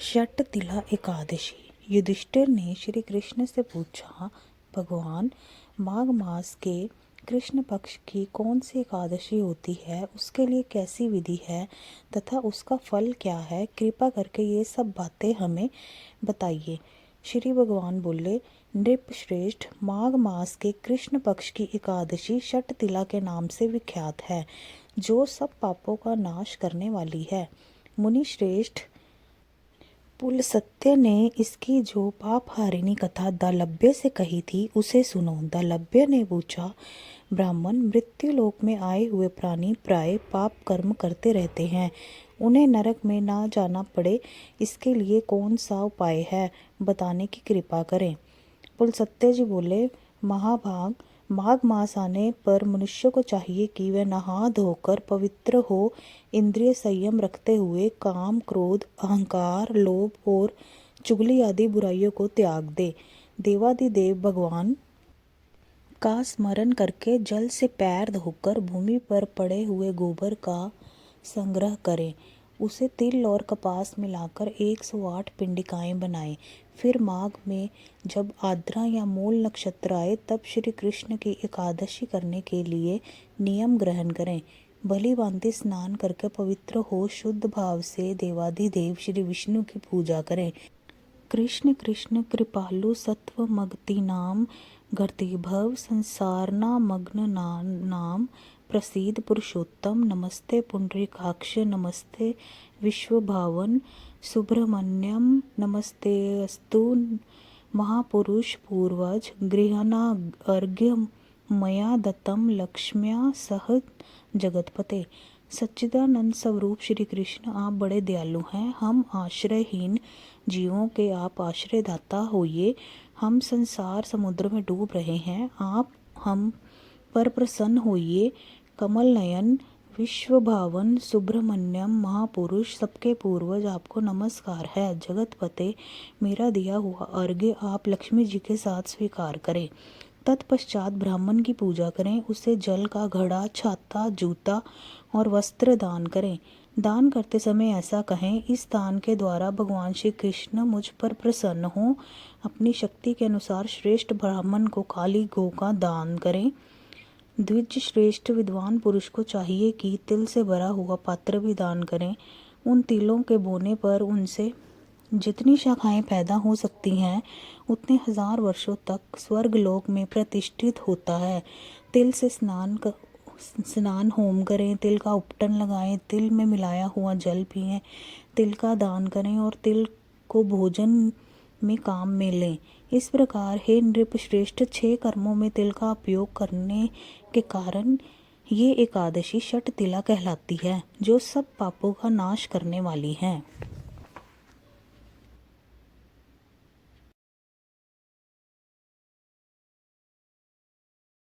षट तिला एकादशी। युधिष्ठिर ने श्री कृष्ण से पूछा, भगवान, माघ मास के कृष्ण पक्ष की कौन सी एकादशी होती है, उसके लिए कैसी विधि है तथा उसका फल क्या है? कृपा करके ये सब बातें हमें बताइए। श्री भगवान बोले, नृपश्रेष्ठ, माघ मास के कृष्ण पक्ष की एकादशी षट तिला के नाम से विख्यात है, जो सब पापों का नाश करने वाली है। मुनि श्रेष्ठ, पुलस्त्य ने इसकी जो पापहारिणी कथा दालभ्य से कही थी उसे सुनो। दालभ्य ने पूछा, ब्राह्मण, मृत्यु लोक में आए हुए प्राणी प्राय पाप कर्म करते रहते हैं, उन्हें नरक में ना जाना पड़े, इसके लिए कौन सा उपाय है, बताने की कृपा करें। पुलस्त्य जी बोले, महाभाग, माघ मास आने पर मनुष्य को चाहिए कि वह नहा धोकर पवित्र हो, इंद्रिय संयम रखते हुए काम, क्रोध, अहंकार, लोभ और चुगली आदि बुराइयों को त्याग दे। देवादिदेव भगवान का स्मरण करके जल से पैर धोकर भूमि पर पड़े हुए गोबर का संग्रह करें। उसे तिल और कपास मिलाकर 108 पिंडिकाएं बनाएं। फिर माघ में जब आर्द्रा या मूल नक्षत्र आए तब श्री कृष्ण की एकादशी करने के लिए नियम ग्रहण करें। भली भांति स्नान करके पवित्र हो शुद्ध भाव से देवाधिदेव श्री विष्णु की पूजा करें। कृष्ण कृष्ण कृपालु सत्व मगति नाम घरती भव संसारना मग्न नाम प्रसीद पुरुषोत्तम। नमस्ते पुंडरीकाक्ष, नमस्ते विश्वभावन सुब्रह्मण्यम, नमस्तेस्तु महापुरुष पूर्वज, गृहणा अर्घ्य मया दत्तम लक्ष्म्या सह जगतपते। सच्चिदानंद स्वरूप श्री कृष्ण, आप बड़े दयालु हैं। हम आश्रयहीन जीवों के आप आश्रयदाता होइए। हम संसार समुद्र में डूब रहे हैं, आप हम पर प्रसन्न होइए। कमल नयन विश्वभावन सुब्रह्मण्यम महापुरुष, सबके पूर्वज, आपको नमस्कार है। जगतपते, मेरा दिया हुआ अर्घ्य आप लक्ष्मी जी के साथ स्वीकार करें। तत्पश्चात ब्राह्मण की पूजा करें, उसे जल का घड़ा, छाता, जूता और वस्त्र दान करें। दान करते समय ऐसा कहें, इस दान के द्वारा भगवान श्री कृष्ण मुझ पर प्रसन्न हो। अपनी शक्ति के अनुसार श्रेष्ठ ब्राह्मण को काली गौ का दान करें। द्विज श्रेष्ठ विद्वान पुरुष को चाहिए कि तिल से भरा हुआ पात्र भी दान करें। उन तिलों के बोने पर उनसे जितनी शाखाएं पैदा हो सकती हैं उतने 1000 वर्षों तक स्वर्ग लोक में प्रतिष्ठित होता है। तिल से स्नान होम करें, तिल का उपटन लगाएं, तिल में मिलाया हुआ जल पिएं, तिल का दान करें और तिल को भोजन में काम में लें। इस प्रकार हे नृपश्रेष्ठ, 6 कर्मों में तिल का उपयोग करने के कारण ये एकादशी षट तिला कहलाती है, जो सब पापों का नाश करने वाली है।